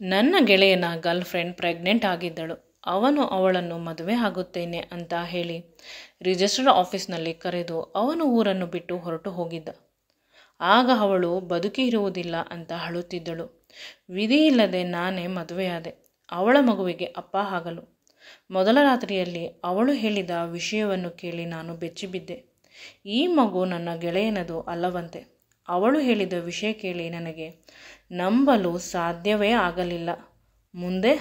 ನನ್ನ ಗೆಳೆಯನ girl friend pregnant ಆಗಿದ್ದಳು. ಅವನು ಅವಳನ್ನು ಮದುವೆ ಆಗುತ್ತೇನೆ ಅಂತ ಹೇಳಿ ರಿಜಿಸ್ಟರ್ ಆಫೀಸ್ನಲ್ಲಿ ಕರೆದು ಅವನು ಊರನ್ನು ಬಿಟ್ಟು ಹೊರಟು ಹೋಗಿದ್ದ. ಆಗ ಅವಳು ಬದುಕಿ ಇರುವುದಿಲ್ಲ ಅಂತ ಅಳುತ್ತಿದ್ದಳು. ವಿಧಿಯಿಲ್ಲದೆ ನಾನೇ ಮದುವೆಯಾದೆ, ಅವಳ ಮಗುವಿಗೆ ಅಪ್ಪ ಆಗಲು. ಮೊದಲ ರಾತ್ರಿಯಲ್ಲಿ ಅವಳು ಹೇಳಿದ ವಿಷಯವನ್ನು ಕೇಳಿ ನಾನು ಬೆಚ್ಚಿಬಿದ್ದೆ. ಈ ಮಗು ನನ್ನ ಗೆಳೆಯನದು ಅಲ್ಲವಂತೆ. ಅವಳು ಹೇಳಿದ ವಿಷಯ ಕೇಳಿ ನನಗೆ ನಂಬಲು ಸಾಧ್ಯವೇ ಆಗಲಿಲ್ಲ. ಮುಂದೆ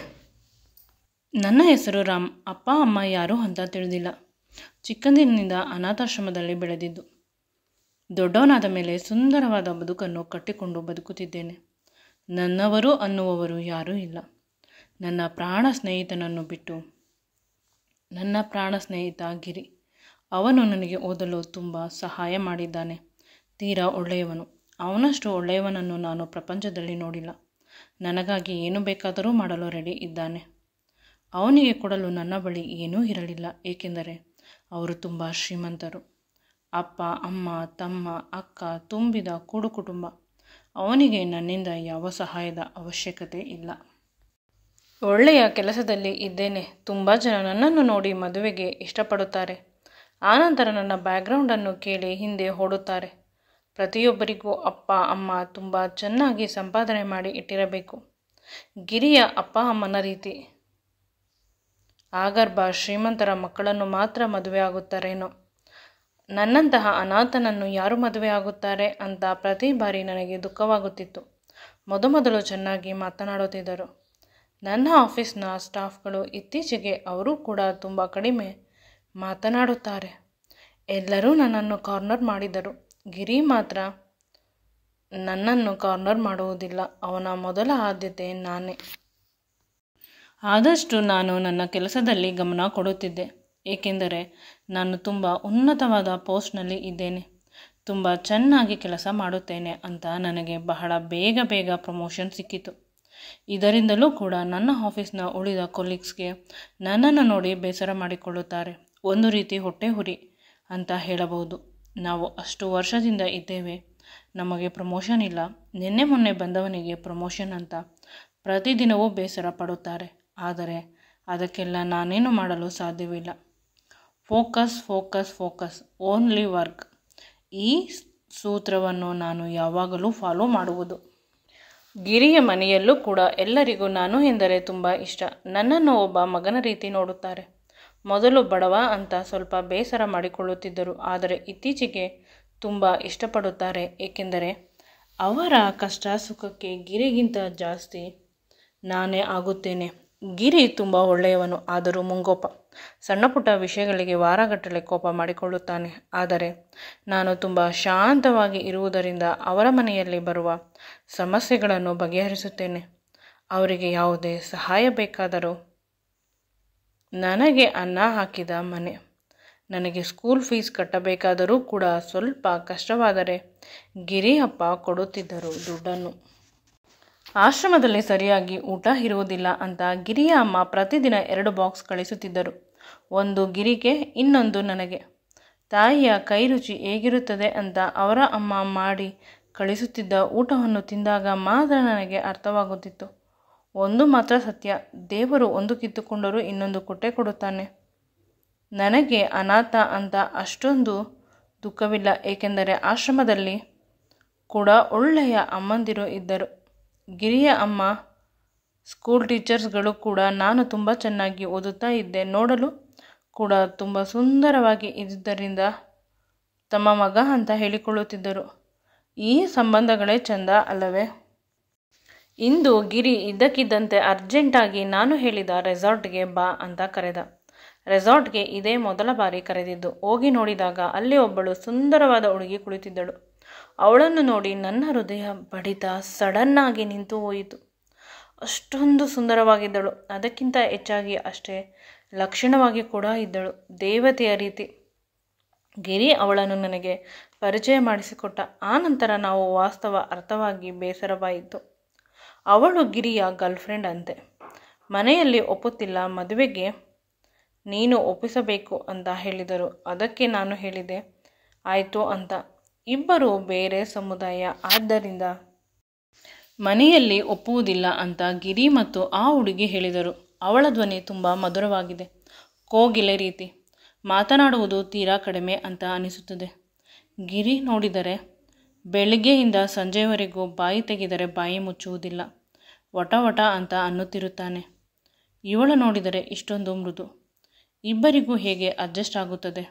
ನನ್ನ ಹೆಸರು ರಾಮ್. ಅಪ್ಪ ಅಮ್ಮ ಯಾರು ಅಂತ ತಿಳಿದಿಲ್ಲ. ಚಿಕ್ಕಂದಿನಿಂದ ಅನಾಥಾಶ್ರಮದಲ್ಲಿ ಬೆಳೆದಿದ್ದು. ದೊಡ್ಡವನಾದ ಮೇಲೆ ಸುಂದರವಾದ ಬದುಕನ್ನು ಕಟ್ಟಿಕೊಂಡು ಬದುಕುತ್ತಿದ್ದೇನೆ. ನನ್ನವರು ಅನ್ನುವವರು ಯಾರೂ ಇಲ್ಲ. ನನ್ನ ಪ್ರಾಣ ಸ್ನೇಹಿತನನ್ನು ಬಿಟ್ಟು. ನನ್ನ ಪ್ರಾಣ ಸ್ನೇಹಿತ ಗಿರಿ. ಅವನು ನನಗೆ ಓದಲು ತುಂಬ ಸಹಾಯ ಮಾಡಿದ್ದಾನೆ. ತೀರಾ ಒಳ್ಳೆಯವನು. ಅವನಷ್ಟು ಒಳ್ಳೆಯವನನ್ನು ನಾನು ಪ್ರಪಂಚದಲ್ಲಿ ನೋಡಿಲ್ಲ. ನನಗಾಗಿ ಏನು ಬೇಕಾದರೂ ಮಾಡಲು ರೆಡಿ ಇದ್ದಾನೆ. ಅವನಿಗೆ ಕೊಡಲು ನನ್ನ ಬಳಿ ಏನೂ ಇರಲಿಲ್ಲ, ಏಕೆಂದರೆ ಅವರು ತುಂಬ ಶ್ರೀಮಂತರು. ಅಪ್ಪ, ಅಮ್ಮ, ತಮ್ಮ, ಅಕ್ಕ ತುಂಬಿದ ಕೂಡು ಕುಟುಂಬ. ಅವನಿಗೆ ನನ್ನಿಂದ ಯಾವ ಸಹಾಯದ ಅವಶ್ಯಕತೆ ಇಲ್ಲ. ಒಳ್ಳೆಯ ಕೆಲಸದಲ್ಲಿ ಇದ್ದೇನೆ. ತುಂಬ ಜನ ನನ್ನನ್ನು ನೋಡಿ ಮದುವೆಗೆ ಇಷ್ಟಪಡುತ್ತಾರೆ. ಆನಂತರ ನನ್ನ ಬ್ಯಾಕ್ಗ್ರೌಂಡನ್ನು ಕೇಳಿ ಹಿಂದೆ ಓಡುತ್ತಾರೆ. ಪ್ರತಿಯೊಬ್ಬರಿಗೂ ಅಪ್ಪ ಅಮ್ಮ ತುಂಬ ಚೆನ್ನಾಗಿ ಸಂಪಾದನೆ ಮಾಡಿ ಇಟ್ಟಿರಬೇಕು. ಗಿರಿಯ ಅಪ್ಪ ಅಮ್ಮನ ರೀತಿ. ಆಗರ್ಭ ಶ್ರೀಮಂತರ ಮಕ್ಕಳನ್ನು ಮಾತ್ರ ಮದುವೆ ಆಗುತ್ತಾರೇನೋ. ನನ್ನಂತಹ ಅನಾಥನನ್ನು ಯಾರು ಮದುವೆ ಆಗುತ್ತಾರೆ ಅಂತ ಪ್ರತಿ ಬಾರಿ ನನಗೆ ದುಃಖವಾಗುತ್ತಿತ್ತು. ಮೊದಮೊದಲು ಚೆನ್ನಾಗಿ ಮಾತನಾಡುತ್ತಿದ್ದರು ನನ್ನ ಆಫೀಸ್ನ ಸ್ಟಾಫ್ಗಳು. ಇತ್ತೀಚೆಗೆ ಅವರು ಕೂಡ ತುಂಬ ಕಡಿಮೆ ಮಾತನಾಡುತ್ತಾರೆ. ಎಲ್ಲರೂ ನನ್ನನ್ನು ಕಾರ್ನರ್ ಮಾಡಿದರು. ಗಿರಿ ಮಾತ್ರ ನನ್ನನ್ನು ಕಾರ್ನರ್ ಮಾಡುವುದಿಲ್ಲ. ಅವನ ಮೊದಲ ಆದ್ಯತೆ ನಾನೇ. ಆದಷ್ಟು ನಾನು ನನ್ನ ಕೆಲಸದಲ್ಲಿ ಗಮನ ಕೊಡುತ್ತಿದ್ದೆ, ಏಕೆಂದರೆ ನಾನು ತುಂಬ ಉನ್ನತವಾದ ಪೋಸ್ಟ್ನಲ್ಲಿ ಇದ್ದೇನೆ. ತುಂಬ ಚೆನ್ನಾಗಿ ಕೆಲಸ ಮಾಡುತ್ತೇನೆ ಅಂತ ನನಗೆ ಬಹಳ ಬೇಗ ಪ್ರಮೋಷನ್ ಸಿಕ್ಕಿತು. ಇದರಿಂದಲೂ ಕೂಡ ನನ್ನ ಆಫೀಸ್ನ ಉಳಿದ ಕೊಲೀಗ್ಸ್ಗೆ ನನ್ನನ್ನು ನೋಡಿ ಬೇಸರ ಮಾಡಿಕೊಳ್ಳುತ್ತಾರೆ. ಒಂದು ರೀತಿ ಹೊಟ್ಟೆ ಹುರಿ ಅಂತ ಹೇಳಬಹುದು. ನಾವು ಅಷ್ಟು ವರ್ಷದಿಂದ ಇದ್ದೇವೆ, ನಮಗೆ ಪ್ರಮೋಷನ್ ಇಲ್ಲ. ನಿನ್ನೆ ಮೊನ್ನೆ ಬಂದವನಿಗೆ ಪ್ರಮೋಷನ್ ಅಂತ ಪ್ರತಿದಿನವೂ ಬೇಸರ ಪಡುತ್ತಾರೆ. ಆದರೆ ಅದಕ್ಕೆಲ್ಲ ನಾನೇನು ಮಾಡಲು ಸಾಧ್ಯವಿಲ್ಲ. Focus focus focus, only work. ಈ ಸೂತ್ರವನ್ನು ನಾನು ಯಾವಾಗಲೂ ಫಾಲೋ ಮಾಡುವುದು. ಗಿರಿಯ ಮನೆಯಲ್ಲೂ ಕೂಡ ಎಲ್ಲರಿಗೂ ನಾನು ಎಂದರೆ ತುಂಬ ಇಷ್ಟ. ನನ್ನನ್ನು ಒಬ್ಬ ಮಗನ ರೀತಿ ನೋಡುತ್ತಾರೆ. ಮೊದಲು ಬಡವ ಅಂತ ಸ್ವಲ್ಪ ಬೇಸರ ಮಾಡಿಕೊಳ್ಳುತ್ತಿದ್ದರು, ಆದರೆ ಇತ್ತೀಚೆಗೆ ತುಂಬ ಇಷ್ಟಪಡುತ್ತಾರೆ, ಏಕೆಂದರೆ ಅವರ ಕಷ್ಟ ಸುಖಕ್ಕೆ ಗಿರಿಗಿಂತ ಜಾಸ್ತಿ ನಾನೇ ಆಗುತ್ತೇನೆ. ಗಿರಿ ತುಂಬ ಒಳ್ಳೆಯವನು, ಆದರೂ ಮುಂಗೋಪ. ಸಣ್ಣ ಪುಟ್ಟ ವಿಷಯಗಳಿಗೆ ವಾರಗಟ್ಟಲೆ ಕೋಪ ಮಾಡಿಕೊಳ್ಳುತ್ತಾನೆ. ಆದರೆ ನಾನು ತುಂಬ ಶಾಂತವಾಗಿ ಇರುವುದರಿಂದ ಅವರ ಮನೆಯಲ್ಲಿ ಬರುವ ಸಮಸ್ಯೆಗಳನ್ನು ಬಗೆಹರಿಸುತ್ತೇನೆ. ಅವರಿಗೆ ಯಾವುದೇ ಸಹಾಯ ಬೇಕಾದರೂ. ನನಗೆ ಅನ್ನ ಹಾಕಿದ ಮನೆ. ನನಗೆ ಸ್ಕೂಲ್ ಫೀಸ್ ಕಟ್ಟಬೇಕಾದರೂ ಕೂಡ ಸ್ವಲ್ಪ ಕಷ್ಟವಾದರೆ ಗಿರಿ ಅಪ್ಪ ಕೊಡುತ್ತಿದ್ದರು ದುಡ್ಡನ್ನು. ಆಶ್ರಮದಲ್ಲಿ ಸರಿಯಾಗಿ ಊಟ ಇರುವುದಿಲ್ಲ ಅಂತ ಗಿರಿಯ ಅಮ್ಮ ಪ್ರತಿದಿನ 2 ಬಾಕ್ಸ್ ಕಳಿಸುತ್ತಿದ್ದರು. ಒಂದು ಗಿರಿಗೆ, ಇನ್ನೊಂದು ನನಗೆ. ತಾಯಿಯ ಕೈ ರುಚಿ ಹೇಗಿರುತ್ತದೆ ಅಂತ ಅವರ ಅಮ್ಮ ಮಾಡಿ ಕಳಿಸುತ್ತಿದ್ದ ಊಟವನ್ನು ತಿಂದಾಗ ಮಾತ್ರ ನನಗೆ ಅರ್ಥವಾಗುತ್ತಿತ್ತು. ಒಂದು ಮಾತ್ರ ಸತ್ಯ, ದೇವರು ಒಂದು ಕಿತ್ತುಕೊಂಡರೂ ಇನ್ನೊಂದು ಕೊಟ್ಟೇ ಕೊಡುತ್ತಾನೆ. ನನಗೆ ಅನಾಥ ಅಂತ ಅಷ್ಟೊಂದು ದುಃಖವಿಲ್ಲ, ಏಕೆಂದರೆ ಆಶ್ರಮದಲ್ಲಿ ಕೂಡ ಒಳ್ಳೆಯ ಅಮ್ಮಂದಿರು ಇದ್ದರು. ಗಿರಿಯ ಅಮ್ಮ ಸ್ಕೂಲ್ ಟೀಚರ್ಸ್ಗಳು ಕೂಡ ನಾನು ತುಂಬ ಚೆನ್ನಾಗಿ ಓದುತ್ತಾ ಇದ್ದೆ, ನೋಡಲು ಕೂಡ ತುಂಬ ಸುಂದರವಾಗಿ ಇದ್ದುದರಿಂದ ತಮ್ಮ ಮಗ ಅಂತ ಹೇಳಿಕೊಳ್ಳುತ್ತಿದ್ದರು. ಈ ಸಂಬಂಧಗಳೇ ಚಂದ ಅಲ್ಲವೇ? ಇಂದು ಗಿರಿ ಇದ್ದಕ್ಕಿದ್ದಂತೆ ಅರ್ಜೆಂಟಾಗಿ ನಾನು ಹೇಳಿದ ರೆಸಾರ್ಟ್ಗೆ ಬಾ ಅಂತ ಕರೆದ. ರೆಸಾರ್ಟ್ಗೆ ಇದೇ ಮೊದಲ ಬಾರಿ ಕರೆದಿದ್ದು. ಹೋಗಿ ನೋಡಿದಾಗ ಅಲ್ಲಿ ಒಬ್ಬಳು ಸುಂದರವಾದ ಹುಡುಗಿ ಕುಳಿತಿದ್ದಳು. ಅವಳನ್ನು ನೋಡಿ ನನ್ನ ಹೃದಯ ಬಡಿತ ಸಡನ್ನಾಗಿ ನಿಂತು ಹೋಯಿತು. ಅಷ್ಟೊಂದು ಸುಂದರವಾಗಿದ್ದಳು. ಅದಕ್ಕಿಂತ ಹೆಚ್ಚಾಗಿ ಅಷ್ಟೇ ಲಕ್ಷಣವಾಗಿ ಕೂಡ ಇದ್ದಳು, ದೇವತೆಯ ರೀತಿ. ಗಿರಿ ಅವಳನ್ನು ನನಗೆ ಪರಿಚಯ ಮಾಡಿಸಿಕೊಟ್ಟ. ಆ ನಂತರ ನಾವು ವಾಸ್ತವ ಅರ್ಥವಾಗಿ ಬೇಸರವಾಯಿತು. ಅವಳು ಗಿರಿಯ ಗರ್ಲ್ ಫ್ರೆಂಡ್ ಅಂತೆ. ಮನೆಯಲ್ಲಿ ಒಪ್ಪುತ್ತಿಲ್ಲ, ಮದುವೆಗೆ ನೀನು ಒಪ್ಪಿಸಬೇಕು ಅಂತ ಹೇಳಿದರು. ಅದಕ್ಕೆ ನಾನು ಹೇಳಿದೆ ಆಯಿತು ಅಂತ. ಇಬ್ಬರು ಬೇರೆ ಸಮುದಾಯ, ಆದ್ದರಿಂದ ಮನೆಯಲ್ಲಿ ಒಪ್ಪುವುದಿಲ್ಲ ಅಂತ ಗಿರಿ ಮತ್ತು ಆ ಹುಡುಗಿ ಹೇಳಿದರು. ಅವಳ ಧ್ವನಿ ತುಂಬ ಮಧುರವಾಗಿದೆ, ಕೋಗಿಲೆ ರೀತಿ. ಮಾತನಾಡುವುದು ತೀರಾ ಕಡಿಮೆ ಅಂತ ಅನಿಸುತ್ತದೆ. ಗಿರಿ ನೋಡಿದರೆ ಬೆಳಿಗ್ಗೆಯಿಂದ ಸಂಜೆಯವರೆಗೂ ಬಾಯಿ ತೆಗೆದರೆ ಬಾಯಿ ಮುಚ್ಚುವುದಿಲ್ಲ. ವಟ ವಟ ಅಂತ ಅನ್ನುತ್ತಿರುತ್ತಾನೆ. ಇವಳು ನೋಡಿದರೆ ಇಷ್ಟೊಂದು ಮೃದು. ಇಬ್ಬರಿಗೂ ಹೇಗೆ ಅಡ್ಜಸ್ಟ್ ಆಗುತ್ತದೆ?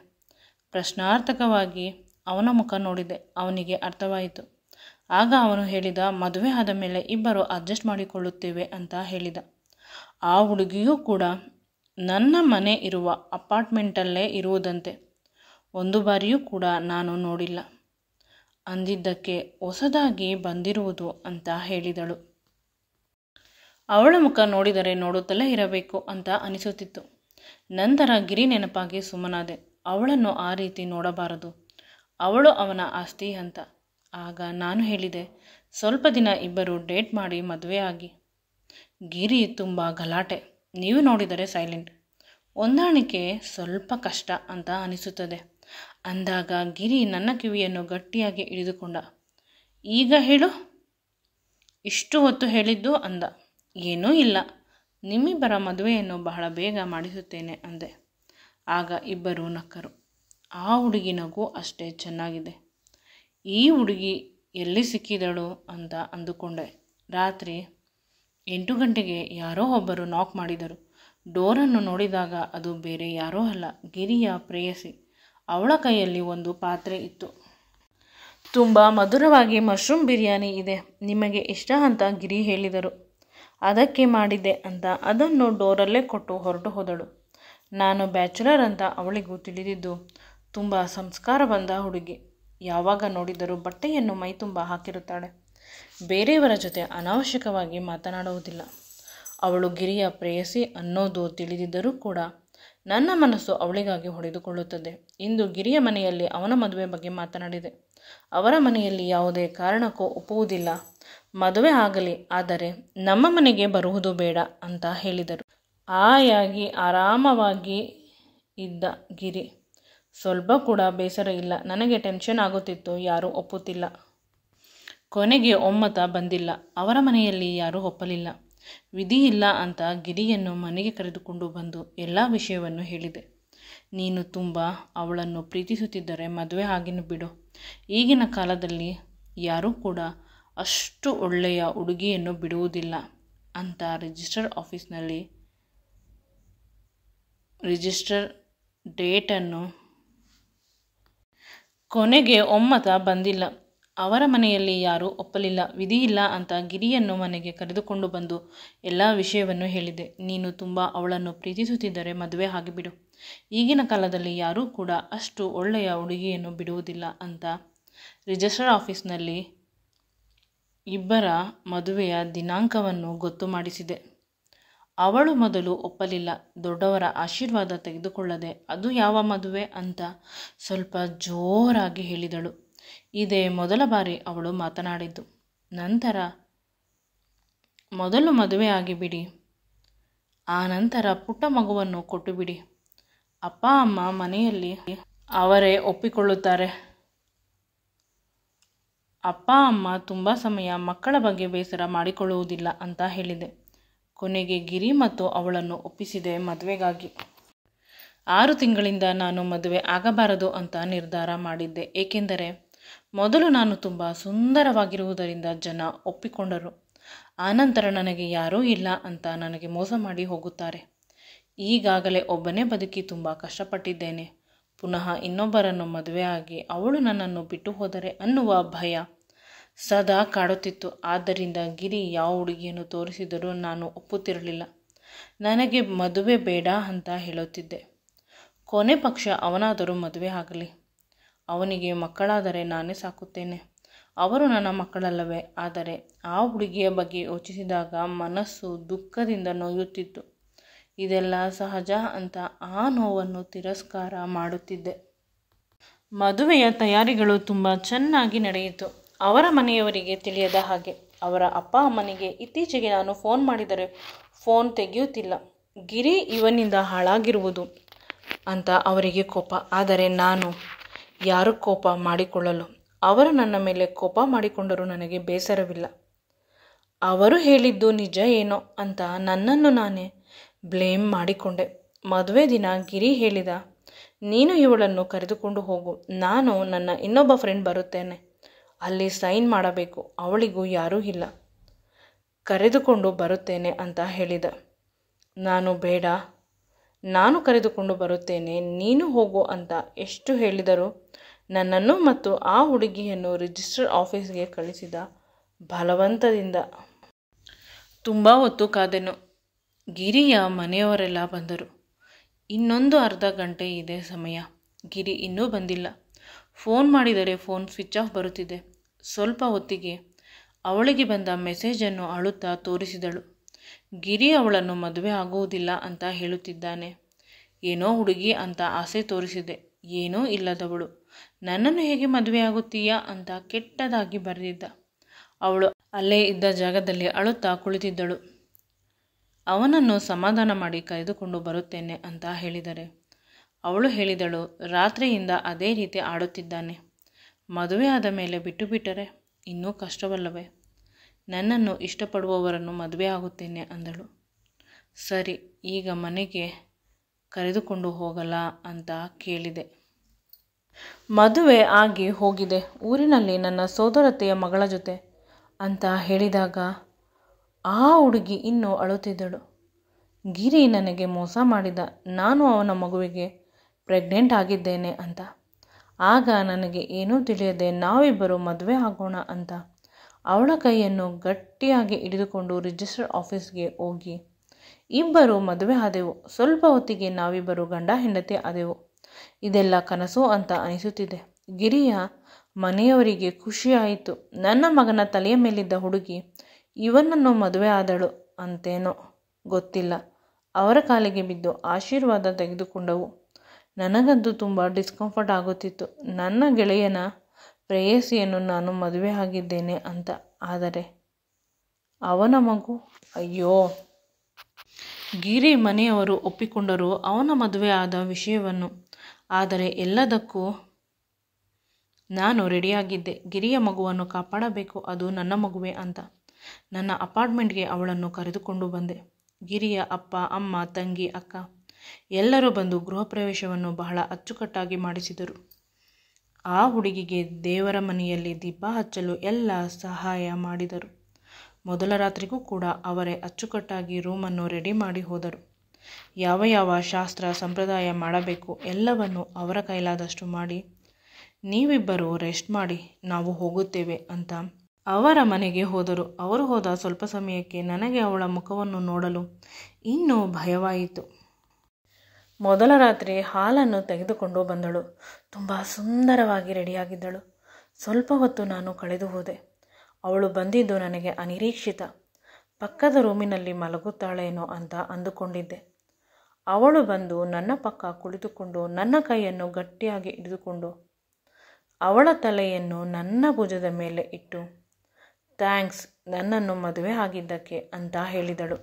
ಪ್ರಶ್ನಾರ್ಥಕವಾಗಿ ಅವನ ಮುಖ ನೋಡಿದೆ. ಅವನಿಗೆ ಅರ್ಥವಾಯಿತು. ಆಗ ಅವನು ಹೇಳಿದ, ಮದುವೆ ಆದ ಮೇಲೆ ಇಬ್ಬರು ಅಡ್ಜಸ್ಟ್ ಮಾಡಿಕೊಳ್ಳುತ್ತೇವೆ ಅಂತ ಹೇಳಿದ. ಆ ಹುಡುಗಿಯೂ ಕೂಡ ನನ್ನ ಮನೆ ಇರುವ ಅಪಾರ್ಟ್ಮೆಂಟಲ್ಲೇ ಇರುವುದಂತೆ. ಒಂದು ಬಾರಿಯೂ ಕೂಡ ನಾನು ನೋಡಿಲ್ಲ. ಅಂದಿದ್ದಕ್ಕೆ ಹೊಸದಾಗಿ ಬಂದಿರುವುದು ಅಂತ ಹೇಳಿದಳು. ಅವಳ ಮುಖ ನೋಡಿದರೆ ನೋಡುತ್ತಲೇ ಇರಬೇಕು ಅಂತ ಅನಿಸುತ್ತಿತ್ತು. ನಂತರ ಗಿರಿ ನೆನಪಾಗಿ ಸುಮ್ಮನಾದೆ. ಅವಳನ್ನು ಆ ರೀತಿ ನೋಡಬಾರದು, ಅವಳು ಅವನ ಆಸ್ತಿ ಅಂತ. ಆಗ ನಾನು ಹೇಳಿದೆ, ಸ್ವಲ್ಪ ದಿನ ಇಬ್ಬರು ಡೇಟ್ ಮಾಡಿ ಮದುವೆ ಆಗಿ. ಗಿರಿ ತುಂಬ ಗಲಾಟೆ. ನೀವು ನೋಡಿದರೆ ಸೈಲೆಂಟ್. ಹೊಂದಾಣಿಕೆ ಸ್ವಲ್ಪ ಕಷ್ಟ ಅಂತ ಅನಿಸುತ್ತದೆ ಅಂದಾಗ ಗಿರಿ ನನ್ನ ಕಿವಿಯನ್ನು ಗಟ್ಟಿಯಾಗಿ ಹಿಡಿದುಕೊಂಡ. ಈಗ ಹೇಳು, ಇಷ್ಟು ಹೊತ್ತು ಹೇಳಿದ್ದು ಅಂದ. ಏನೂ ಇಲ್ಲ, ನಿಮ್ಮಿಬ್ಬರ ಮದುವೆಯನ್ನು ಬಹಳ ಬೇಗ ಮಾಡಿಸುತ್ತೇನೆ ಅಂದೆ. ಆಗ ಇಬ್ಬರೂ ನಕ್ಕರು. ಆ ಹುಡುಗಿ ನಗು ಅಷ್ಟೇ ಚೆನ್ನಾಗಿದೆ. ಈ ಹುಡುಗಿ ಎಲ್ಲಿ ಸಿಕ್ಕಿದಳು ಅಂತ ಅಂದುಕೊಂಡೆ. ರಾತ್ರಿ 8 ಗಂಟೆಗೆ ಯಾರೋ ಒಬ್ಬರು ನಾಕ್ ಮಾಡಿದರು. ಡೋರನ್ನು ನೋಡಿದಾಗ ಅದು ಬೇರೆ ಯಾರೋ ಅಲ್ಲ, ಗಿರಿಯ ಪ್ರೇಯಸಿ. ಅವಳ ಕೈಯಲ್ಲಿ ಒಂದು ಪಾತ್ರೆ ಇತ್ತು. ತುಂಬ ಮಧುರವಾಗಿ ಮಶ್ರೂಮ್ ಬಿರಿಯಾನಿ ಇದೆ, ನಿಮಗೆ ಇಷ್ಟ ಅಂತ ಗಿರಿ ಹೇಳಿದರು. ಅದಕ್ಕೆ ಮಾಡಿದ್ದೆ ಅಂತ ಅದನ್ನು ಡೋರಲ್ಲೇ ಕೊಟ್ಟು ಹೊರಟು ಹೋದಳು. ನಾನು ಬ್ಯಾಚುಲರ್ ಅಂತ ಅವಳಿಗೂ ತಿಳಿದಿದ್ದು. ತುಂಬ ಸಂಸ್ಕಾರ ಬಂದ ಹುಡುಗಿ. ಯಾವಾಗ ನೋಡಿದರೂ ಬಟ್ಟೆಯನ್ನು ಮೈತುಂಬ ಹಾಕಿರುತ್ತಾಳೆ. ಬೇರೆಯವರ ಜೊತೆ ಅನಾವಶ್ಯಕವಾಗಿ ಮಾತನಾಡುವುದಿಲ್ಲ. ಅವಳು ಗಿರಿಯ ಪ್ರೇಯಸಿ ಅನ್ನೋದು ತಿಳಿದಿದ್ದರೂ ಕೂಡ ನನ್ನ ಮನಸ್ಸು ಅವಳಿಗಾಗಿ ಹೊಡೆದುಕೊಳ್ಳುತ್ತದೆ. ಇಂದು ಗಿರಿಯ ಮನೆಯಲ್ಲಿ ಅವನ ಮದುವೆ ಬಗ್ಗೆ ಮಾತನಾಡಿದೆ. ಅವರ ಮನೆಯಲ್ಲಿ ಯಾವುದೇ ಕಾರಣಕ್ಕೂ ಒಪ್ಪುವುದಿಲ್ಲ. ಮದುವೆ ಆಗಲಿ, ಆದರೆ ನಮ್ಮ ಮನೆಗೆ ಬರುವುದು ಬೇಡ ಅಂತ ಹೇಳಿದರು. ಹಾಯಾಗಿ ಆರಾಮವಾಗಿ ಇದ್ದ ಗಿರಿ. ಸ್ವಲ್ಪ ಕೂಡ ಬೇಸರ ಇಲ್ಲ. ನನಗೆ ಟೆನ್ಷನ್ ಆಗುತ್ತಿತ್ತು, ಯಾರೂ ಒಪ್ಪುತ್ತಿಲ್ಲ. ಕೊನೆಗೆ ಒಮ್ಮತ ಬಂದಿಲ್ಲ. ಅವರ ಮನೆಯಲ್ಲಿ ಯಾರೂ ಒಪ್ಪಲಿಲ್ಲ. ವಿಧಿ ಇಲ್ಲ ಅಂತ ಗಿರಿಯನ್ನು ಮನೆಗೆ ಕರೆದುಕೊಂಡು ಬಂದು ಎಲ್ಲ ವಿಷಯವನ್ನು ಹೇಳಿದೆ. ನೀನು ತುಂಬ ಅವಳನ್ನು ಪ್ರೀತಿಸುತ್ತಿದ್ದರೆ ಮದುವೆ ಆಗಿನ ಬಿಡು. ಈಗಿನ ಕಾಲದಲ್ಲಿ ಯಾರೂ ಕೂಡ ಅಷ್ಟು ಒಳ್ಳೆಯ ಹುಡುಗಿಯನ್ನು ಬಿಡುವುದಿಲ್ಲ ಅಂತ ರಿಜಿಸ್ಟರ್ ಡೇಟನ್ನು. ಕೊನೆಗೆ ಒಮ್ಮತ ಬಂದಿಲ್ಲ. ಅವರ ಮನೆಯಲ್ಲಿ ಯಾರೂ ಒಪ್ಪಲಿಲ್ಲ. ವಿಧಿ ಇಲ್ಲ ಅಂತ ಗಿರಿಯನ್ನು ಮನೆಗೆ ಕರೆದುಕೊಂಡು ಬಂದು ಎಲ್ಲ ವಿಷಯವನ್ನು ಹೇಳಿದೆ. ನೀನು ತುಂಬ ಅವಳನ್ನು ಪ್ರೀತಿಸುತ್ತಿದ್ದರೆ ಮದುವೆ ಆಗಿಬಿಡು. ಈಗಿನ ಕಾಲದಲ್ಲಿ ಯಾರೂ ಕೂಡ ಅಷ್ಟು ಒಳ್ಳೆಯ ಹುಡುಗಿಯನ್ನು ಬಿಡುವುದಿಲ್ಲ ಅಂತ ರಿಜಿಸ್ಟರ್ ಆಫೀಸ್ನಲ್ಲಿ ಇಬ್ಬರ ಮದುವೆಯ ದಿನಾಂಕವನ್ನು ಗೊತ್ತು ಮಾಡಿಸಿದೆ. ಅವಳು ಮೊದಲು ಒಪ್ಪಲಿಲ್ಲ. ದೊಡ್ಡವರ ಆಶೀರ್ವಾದ ತೆಗೆದುಕೊಳ್ಳದೆ ಅದು ಯಾವ ಮದುವೆ ಅಂತ ಸ್ವಲ್ಪ ಜೋರಾಗಿ ಹೇಳಿದಳು. ಇದೇ ಮೊದಲ ಬಾರಿ ಅವಳು ಮಾತನಾಡಿದ್ದು. ನಂತರ ಮೊದಲು ಮದುವೆ ಆಗಿಬಿಡಿ, ಆ ನಂತರ ಪುಟ್ಟ ಮಗುವನ್ನು ಕೊಟ್ಟು ಬಿಡಿ. ಅಪ್ಪ ಅಮ್ಮ ಮನೆಯಲ್ಲಿ ಅವರೇ ಒಪ್ಪಿಕೊಳ್ಳುತ್ತಾರೆ. ಅಪ್ಪ ಅಮ್ಮ ತುಂಬ ಸಮಯ ಮಕ್ಕಳ ಬಗ್ಗೆ ಬೇಸರ ಮಾಡಿಕೊಳ್ಳುವುದಿಲ್ಲ ಅಂತ ಹೇಳಿದೆ. ಕೊನೆಗೆ ಗಿರಿ ಮತ್ತು ಅವಳನ್ನು ಒಪ್ಪಿಸಿದೆ ಮದುವೆಗಾಗಿ. 6 ತಿಂಗಳಿಂದ ನಾನು ಮದುವೆ ಆಗಬಾರದು ಅಂತ ನಿರ್ಧಾರ ಮಾಡಿದ್ದೆ. ಏಕೆಂದರೆ ಮೊದಲು ನಾನು ತುಂಬ ಸುಂದರವಾಗಿರುವುದರಿಂದ ಜನ ಒಪ್ಪಿಕೊಂಡರು. ಆನಂತರ ನನಗೆ ಯಾರೂ ಇಲ್ಲ ಅಂತ ನನಗೆ ಮೋಸ ಮಾಡಿ ಹೋಗುತ್ತಾರೆ. ಈಗಾಗಲೇ ಒಬ್ಬನೇ ಬದುಕಿ ತುಂಬ ಕಷ್ಟಪಟ್ಟಿದ್ದೇನೆ. ಪುನಃ ಇನ್ನೊಬ್ಬರನ್ನು ಮದುವೆಯಾಗಿ ಅವಳು ನನ್ನನ್ನು ಬಿಟ್ಟು ಹೋದರೆ ಅನ್ನುವ ಭಯ ಸದಾ ಕಾಡುತ್ತಿತ್ತು. ಆದ್ದರಿಂದ ಗಿರಿ ಯಾವ ಹುಡುಗಿಯನ್ನು ತೋರಿಸಿದರೂ ನಾನು ಒಪ್ಪುತ್ತಿರಲಿಲ್ಲ. ನನಗೆ ಮದುವೆ ಬೇಡ ಅಂತ ಹೇಳುತ್ತಿದ್ದೆ. ಕೊನೆ ಪಕ್ಷ ಅವನಾದರೂ ಮದುವೆ ಆಗಲಿ. ಅವನಿಗೆ ಮಕ್ಕಳಾದರೆ ನಾನೇ ಸಾಕುತ್ತೇನೆ. ಅವರು ನನ್ನ ಮಕ್ಕಳಲ್ಲವೇ? ಆದರೆ ಆ ಹುಡುಗಿಯ ಬಗ್ಗೆ ಯೋಚಿಸಿದಾಗ ಮನಸ್ಸು ದುಃಖದಿಂದ ನೋಯುತ್ತಿತ್ತು. ಇದೆಲ್ಲ ಸಹಜ ಅಂತ ಆ ನೋವನ್ನು ತಿರಸ್ಕಾರ ಮಾಡುತ್ತಿದ್ದೆ. ಮದುವೆಯ ತಯಾರಿಗಳು ತುಂಬ ಚೆನ್ನಾಗಿ ನಡೆಯಿತು. ಅವರ ಮನೆಯವರಿಗೆ ತಿಳಿಯದ ಹಾಗೆ. ಅವರ ಅಪ್ಪ ಅಮ್ಮನಿಗೆ ಇತ್ತೀಚೆಗೆ ನಾನು ಫೋನ್ ಮಾಡಿದರೆ ಫೋನ್ ತೆಗೆಯುತ್ತಿಲ್ಲ. ಗಿರಿ ಇವನಿಂದ ಹಾಳಾಗಿರುವುದು ಅಂತ ಅವರಿಗೆ ಕೋಪ. ಆದರೆ ನಾನು ಯಾರು ಕೋಪ ಮಾಡಿಕೊಳ್ಳಲು? ಅವರು ನನ್ನ ಮೇಲೆ ಕೋಪ ಮಾಡಿಕೊಂಡರೂ ನನಗೆ ಬೇಸರವಿಲ್ಲ. ಅವರು ಹೇಳಿದ್ದು ನಿಜ ಏನೋ ಅಂತ ನನ್ನನ್ನು ನಾನೇ ಬ್ಲೇಮ್ ಮಾಡಿಕೊಂಡೆ. ಮದುವೆ ದಿನ ಗಿರಿ ಹೇಳಿದ, ನೀನು ಇವಳನ್ನು ಕರೆದುಕೊಂಡು ಹೋಗು, ನಾನು ನನ್ನ ಇನ್ನೊಬ್ಬ ಫ್ರೆಂಡ್ ಬರುತ್ತೇನೆ, ಅಲ್ಲಿ ಸೈನ್ ಮಾಡಬೇಕು, ಅವಳಿಗೂ ಯಾರೂ ಇಲ್ಲ, ಕರೆದುಕೊಂಡು ಬರುತ್ತೇನೆ ಅಂತ ಹೇಳಿದ. ನಾನು ಬೇಡ, ನಾನು ಕರೆದುಕೊಂಡು ಬರುತ್ತೇನೆ, ನೀನು ಹೋಗು ಅಂತ ಎಷ್ಟು ಹೇಳಿದರೂ ನನ್ನನ್ನು ಮತ್ತು ಆ ಹುಡುಗಿಯನ್ನು ರಿಜಿಸ್ಟರ್ ಆಫೀಸ್ಗೆ ಕಳಿಸಿದ ಬಲವಂತದಿಂದ. ತುಂಬ ಹೊತ್ತು ಕಾದೆನು. ಗಿರಿಯ ಮನೆಯವರೆಲ್ಲ ಬಂದರು. ಇನ್ನೊಂದು ಅರ್ಧ ಗಂಟೆ ಇದೆ ಸಮಯ. ಗಿರಿ ಇನ್ನೂ ಬಂದಿಲ್ಲ. ಫೋನ್ ಮಾಡಿದರೆ ಫೋನ್ ಸ್ವಿಚ್ ಆಫ್ ಬರುತ್ತಿದೆ. ಸ್ವಲ್ಪ ಹೊತ್ತಿಗೆ ಅವಳಿಗೆ ಬಂದ ಮೆಸೇಜನ್ನು ಅಳುತ್ತಾ ತೋರಿಸಿದಳು. ಗಿರಿ ಅವಳನ್ನು ಮದುವೆ ಆಗುವುದಿಲ್ಲ ಅಂತ ಹೇಳುತ್ತಿದ್ದಾನೆ. ಏನೋ ಹುಡುಗಿ ಅಂತ ಆಸೆ ತೋರಿಸಿದೆ, ಏನೂ ಇಲ್ಲದವಳು, ನನ್ನನ್ನು ಹೇಗೆ ಮದುವೆ ಆಗುತ್ತೀಯಾ ಅಂತ ಕೆಟ್ಟದಾಗಿ ಬರೆದಿದ್ದ. ಅವಳು ಅಲ್ಲೇ ಇದ್ದ ಜಾಗದಲ್ಲಿ ಅಳುತ್ತಾ ಕುಳಿತಿದ್ದಳು. ಅವನನ್ನು ಸಮಾಧಾನ ಮಾಡಿ ಕರೆದುಕೊಂಡು ಬರುತ್ತೇನೆ ಅಂತ ಹೇಳಿದರೆ ಅವಳು ಹೇಳಿದಳು, ರಾತ್ರಿಯಿಂದ ಅದೇ ರೀತಿ ಆಡುತ್ತಿದ್ದಾನೆ, ಮದುವೆ ಆದ ಮೇಲೆ ಬಿಟ್ಟು ಬಿಟ್ಟರೆ ಇನ್ನೂ ಕಷ್ಟವಲ್ಲವೇ, ನನ್ನನ್ನು ಇಷ್ಟಪಡುವವರನ್ನು ಮದುವೆ ಆಗುತ್ತೇನೆ ಅಂದಳು. ಸರಿ, ಈಗ ಮನೆಗೆ ಕರೆದುಕೊಂಡು ಹೋಗಲ್ಲ ಅಂತ ಕೇಳಿದೆ. ಮದುವೆ ಆಗಿ ಹೋಗಿದೆ, ಊರಿನಲ್ಲಿ ನನ್ನ ಸೋದರತೆಯ ಮಗಳ ಜೊತೆ ಅಂತ ಹೇಳಿದಾಗ ಆ ಹುಡುಗಿ ಇನ್ನೂ ಅಳುತ್ತಿದ್ದಳು. ಗಿರಿ ನನಗೆ ಮೋಸ ಮಾಡಿದ, ನಾನು ಅವನ ಮಗುವಿಗೆ ಪ್ರೆಗ್ನೆಂಟ್ ಆಗಿದ್ದೇನೆ ಅಂತ. ಆಗ ನನಗೆ ಏನೂ ತಿಳಿಯದೆ ನಾವಿಬ್ಬರು ಮದುವೆ ಆಗೋಣ ಅಂತ ಅವಳ ಕೈಯನ್ನು ಗಟ್ಟಿಯಾಗಿ ಹಿಡಿದುಕೊಂಡು ರಿಜಿಸ್ಟರ್ ಆಫೀಸ್ಗೆ ಹೋಗಿ ಇಬ್ಬರು ಮದುವೆ ಆದೆವು. ಸ್ವಲ್ಪ ಹೊತ್ತಿಗೆ ನಾವಿಬ್ಬರು ಗಂಡ ಹೆಂಡತಿ ಆದೆವು. ಇದೆಲ್ಲ ಕನಸು ಅಂತ ಅನಿಸುತ್ತಿದೆ. ಗಿರಿಯ ಮನೆಯವರಿಗೆ ಖುಷಿಯಾಯಿತು. ನನ್ನ ಮಗನ ತಲೆಯ ಮೇಲಿದ್ದ ಹುಡುಗಿ ಇವನನ್ನು ಮದುವೆ ಆದಳು ಅಂತೇನೋ ಗೊತ್ತಿಲ್ಲ. ಅವರ ಕಾಲಿಗೆ ಬಿದ್ದು ಆಶೀರ್ವಾದ ತೆಗೆದುಕೊಂಡವು. ನನಗಂತೂ ತುಂಬ ಡಿಸ್ಕಂಫರ್ಟ್ ಆಗುತ್ತಿತ್ತು. ನನ್ನ ಗೆಳೆಯನ ಪ್ರೇಯಸಿಯನ್ನು ನಾನು ಮದುವೆ ಆಗಿದ್ದೇನೆ ಅಂತ. ಆದರೆ ಅವನ ಮಗು, ಅಯ್ಯೋ. ಗಿರಿ ಮನೆಯವರು ಒಪ್ಪಿಕೊಂಡರು ಅವನ ಮದುವೆ ಆದ ವಿಷಯವನ್ನು. ಆದರೆ ಎಲ್ಲದಕ್ಕೂ ನಾನು ರೆಡಿಯಾಗಿದ್ದೆ. ಗಿರಿಯ ಮಗುವನ್ನು ಕಾಪಾಡಬೇಕು, ಅದು ನನ್ನ ಮಗುವೆ ಅಂತ. ನನ್ನ ಅಪಾರ್ಟ್ಮೆಂಟ್ಗೆ ಅವಳನ್ನು ಕರೆದುಕೊಂಡು ಬಂದೆ. ಗಿರಿಯ ಅಪ್ಪ, ಅಮ್ಮ, ತಂಗಿ, ಅಕ್ಕ ಎಲ್ಲರೂ ಬಂದು ಗೃಹ ಪ್ರವೇಶವನ್ನು ಬಹಳ ಅಚ್ಚುಕಟ್ಟಾಗಿ ಮಾಡಿಸಿದರು. ಆ ಹುಡುಗಿಗೆ ದೇವರ ಮನೆಯಲ್ಲಿ ದೀಪ ಹಚ್ಚಲು ಎಲ್ಲ ಸಹಾಯ ಮಾಡಿದರು. ಮೊದಲ ರಾತ್ರಿಗೂ ಕೂಡ ಅವರೇ ಅಚ್ಚುಕಟ್ಟಾಗಿ ರೂಮನ್ನು ರೆಡಿ ಮಾಡಿ ಹೋದರು. ಯಾವ ಯಾವ ಶಾಸ್ತ್ರ ಸಂಪ್ರದಾಯ ಮಾಡಬೇಕು ಎಲ್ಲವನ್ನು ಅವರ ಕೈಲಾದಷ್ಟು ಮಾಡಿ, ನೀವಿಬ್ಬರು ರೆಸ್ಟ್ ಮಾಡಿ, ನಾವು ಹೋಗುತ್ತೇವೆ ಅಂತ ಅವರ ಮನೆಗೆ ಹೋದರು. ಅವರು ಹೋದ ಸ್ವಲ್ಪ ಸಮಯಕ್ಕೆ ನನಗೆ ಅವಳ ಮುಖವನ್ನು ನೋಡಲು ಇನ್ನೂ ಭಯವಾಯಿತು. ಮೊದಲ ರಾತ್ರಿ ಹಾಲನ್ನು ತೆಗೆದುಕೊಂಡು ಬಂದಳು. ತುಂಬ ಸುಂದರವಾಗಿ ರೆಡಿಯಾಗಿದ್ದಳು. ಸ್ವಲ್ಪ ಹೊತ್ತು ನಾನು ಕಳೆದು ಹೋದೆ. ಅವಳು ಬಂದಿದ್ದು ನನಗೆ ಅನಿರೀಕ್ಷಿತ. ಪಕ್ಕದ ರೂಮಿನಲ್ಲಿ ಮಲಗುತ್ತಾಳೇನೋ ಅಂತ ಅಂದುಕೊಂಡಿದ್ದೆ. ಅವಳು ಬಂದು ನನ್ನ ಪಕ್ಕ ಕುಳಿತುಕೊಂಡು ನನ್ನ ಕೈಯನ್ನು ಗಟ್ಟಿಯಾಗಿ ಹಿಡಿದುಕೊಂಡು ಅವಳ ತಲೆಯನ್ನು ನನ್ನ ಭುಜದ ಮೇಲೆ ಇಟ್ಟು, ಥ್ಯಾಂಕ್ಸ್ ನನ್ನನ್ನು ಮದುವೆ ಆಗಿದ್ದಕ್ಕೆ ಅಂತ ಹೇಳಿದಳು.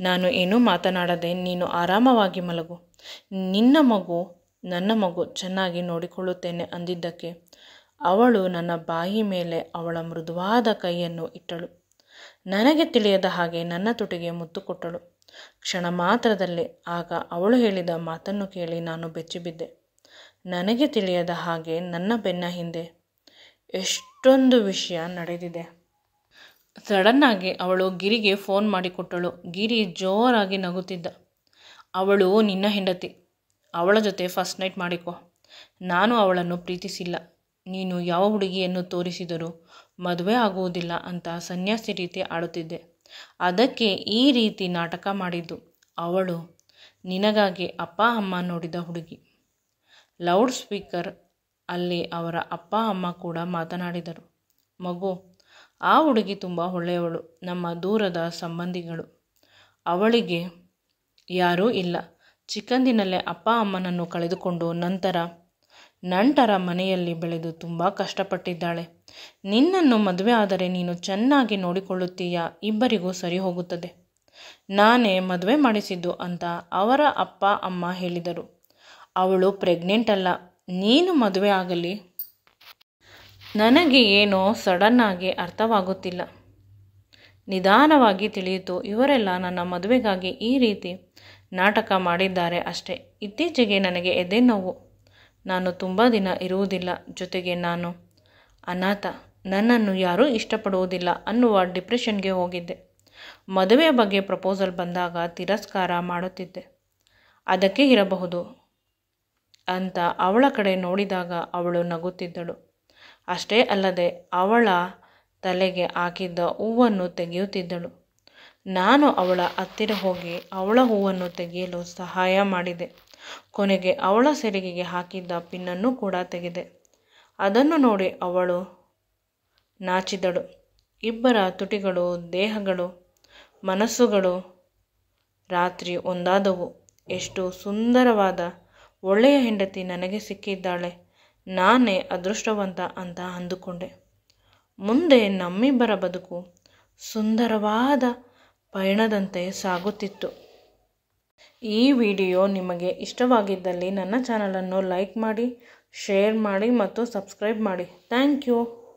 ನಾನು ಏನೂ ಮಾತನಾಡದೆ, ನೀನು ಆರಾಮವಾಗಿ ಮಲಗು, ನಿನ್ನ ಮಗು ನನ್ನ ಮಗು, ಚೆನ್ನಾಗಿ ನೋಡಿಕೊಳ್ಳುತ್ತೇನೆ ಅಂದಿದ್ದಕ್ಕೆ ಅವಳು ನನ್ನ ಬಾಯಿ ಮೇಲೆ ಅವಳ ಮೃದುವಾದ ಕೈಯನ್ನು ಇಟ್ಟಳು. ನನಗೆ ತಿಳಿಯದ ಹಾಗೆ ನನ್ನ ತುಟಿಗೆ ಮುತ್ತು ಕೊಟ್ಟಳು. ಕ್ಷಣ ಮಾತ್ರದಲ್ಲಿ ಆಗ ಅವಳು ಹೇಳಿದ ಮಾತನ್ನು ಕೇಳಿ ನಾನು ಬೆಚ್ಚಿಬಿದ್ದೆ. ನನಗೆ ತಿಳಿಯದ ಹಾಗೆ ನನ್ನ ಬೆನ್ನ ಹಿಂದೆ ಎಷ್ಟೊಂದು ವಿಷಯ ನಡೆದಿದೆ. ಸಡನ್ನಾಗಿ ಅವಳು ಗಿರಿಗೆ ಫೋನ್ ಮಾಡಿಕೊಟ್ಟಳು. ಗಿರಿ ಜೋರಾಗಿ ನಗುತ್ತಿದ್ದ. ಅವಳು ನಿನ್ನ ಹೆಂಡತಿ, ಅವಳ ಜೊತೆ ಫಸ್ಟ್ ನೈಟ್ ಮಾಡಿಕೊ. ನಾನು ಅವಳನ್ನು ಪ್ರೀತಿಸಿಲ್ಲ. ನೀನು ಯಾವ ಹುಡುಗಿಯನ್ನು ತೋರಿಸಿದರೂ ಮದುವೆ ಆಗುವುದಿಲ್ಲ ಅಂತ ಸನ್ಯಾಸಿ ರೀತಿ ಆಡುತ್ತಿದ್ದೆ. ಅದಕ್ಕೆ ಈ ರೀತಿ ನಾಟಕ ಮಾಡಿದ್ದು. ಅವಳು ನಿನಗಾಗಿ ಅಪ್ಪ ಅಮ್ಮ ನೋಡಿದ ಹುಡುಗಿ. ಲೌಡ್ ಸ್ಪೀಕರ್ ಅಲ್ಲಿ ಅವರ ಅಪ್ಪ ಅಮ್ಮ ಕೂಡ ಮಾತನಾಡಿದರು. ಮಗು, ಆ ಹುಡುಗಿ ತುಂಬ ಒಳ್ಳೆಯವಳು, ನಮ್ಮ ದೂರದ ಸಂಬಂಧಿಗಳು. ಅವಳಿಗೆ ಯಾರೂ ಇಲ್ಲ. ಚಿಕ್ಕಂದಿನಲ್ಲೇ ಅಪ್ಪ ಅಮ್ಮನನ್ನು ಕಳೆದುಕೊಂಡು ನಂತರ ಮನೆಯಲ್ಲಿ ಬೆಳೆದು ತುಂಬ ಕಷ್ಟಪಟ್ಟಿದ್ದಾಳೆ. ನಿನ್ನನ್ನು ಮದುವೆ ಆದರೆ ನೀನು ಚೆನ್ನಾಗಿ ನೋಡಿಕೊಳ್ಳುತ್ತೀಯಾ, ಇಬ್ಬರಿಗೂ ಸರಿ ಹೋಗುತ್ತದೆ. ನಾನೇ ಮದುವೆ ಮಾಡಿಸಿದ್ದು ಅಂತ ಅವರ ಅಪ್ಪ ಅಮ್ಮ ಹೇಳಿದರು. ಅವಳು ಪ್ರೆಗ್ನೆಂಟ್ ಅಲ್ಲ, ನೀನು ಮದುವೆ ಆಗಲಿ. ನನಗೆ ಏನೋ ಸಡನ್ನಾಗಿ ಅರ್ಥವಾಗುತ್ತಿಲ್ಲ. ನಿಧಾನವಾಗಿ ತಿಳಿಯಿತು, ಇವರೆಲ್ಲ ನನ್ನ ಮದುವೆಗಾಗಿ ಈ ರೀತಿ ನಾಟಕ ಮಾಡಿದ್ದಾರೆ ಅಷ್ಟೇ. ಇತ್ತೀಚೆಗೆ ನನಗೆ ಎದೆ ನೋವು. ನಾನು ತುಂಬ ದಿನ ಇರುವುದಿಲ್ಲ. ಜೊತೆಗೆ ನಾನು ಅನಾಥ. ನನ್ನನ್ನು ಯಾರೂ ಇಷ್ಟಪಡುವುದಿಲ್ಲ ಅನ್ನುವ ಡಿಪ್ರೆಷನ್ಗೆ ಹೋಗಿದ್ದೆ. ಮದುವೆಯ ಬಗ್ಗೆ ಪ್ರಪೋಸಲ್ ಬಂದಾಗ ತಿರಸ್ಕಾರ ಮಾಡುತ್ತಿದ್ದೆ. ಅದಕ್ಕೆ ಇರಬಹುದು ಅಂತ ಅವಳ ಕಡೆ ನೋಡಿದಾಗ ಅವಳು ನಗುತ್ತಿದ್ದಳು. ಅಷ್ಟೇ ಅಲ್ಲದೆ ಅವಳ ತಲೆಗೆ ಹಾಕಿದ್ದ ಹೂವನ್ನು ತೆಗೆಯುತ್ತಿದ್ದಳು. ನಾನು ಅವಳ ಹತ್ತಿರ ಹೋಗಿ ಅವಳ ಹೂವನ್ನು ತೆಗೆಯಲು ಸಹಾಯ ಮಾಡಿದೆ. ಕೊನೆಗೆ ಅವಳ ಸೆರಗಿಗೆ ಹಾಕಿದ್ದ ಪಿನ್ನನ್ನು ಕೂಡ ತೆಗೆದೆ. ಅದನ್ನು ನೋಡಿ ಅವಳು ನಾಚಿದಳು. ಇಬ್ಬರ ತುಟಿಗಳು, ದೇಹಗಳು, ಮನಸ್ಸುಗಳು ರಾತ್ರಿ ಒಂದಾದವು. ಎಷ್ಟು ಸುಂದರವಾದ ಒಳ್ಳೆಯ ಹೆಂಡತಿ ನನಗೆ ಸಿಕ್ಕಿದ್ದಾಳೆ. ನಾನೇ ಅದೃಷ್ಟವಂತ ಅಂತ ಅಂದುಕೊಂಡೆ. ಮುಂದೆ ನಮ್ಮಿಬ್ಬರ ಬದುಕು ಸುಂದರವಾದ ಪಯಣದಂತೆ ಸಾಗುತ್ತಿತ್ತು. ಈ ವಿಡಿಯೋ ನಿಮಗೆ ಇಷ್ಟವಾಗಿದ್ದಲ್ಲಿ ನನ್ನ ಚಾನಲನ್ನು ಲೈಕ್ ಮಾಡಿ, ಶೇರ್ ಮಾಡಿ ಮತ್ತು ಸಬ್ಸ್ಕ್ರೈಬ್ ಮಾಡಿ. Thank you.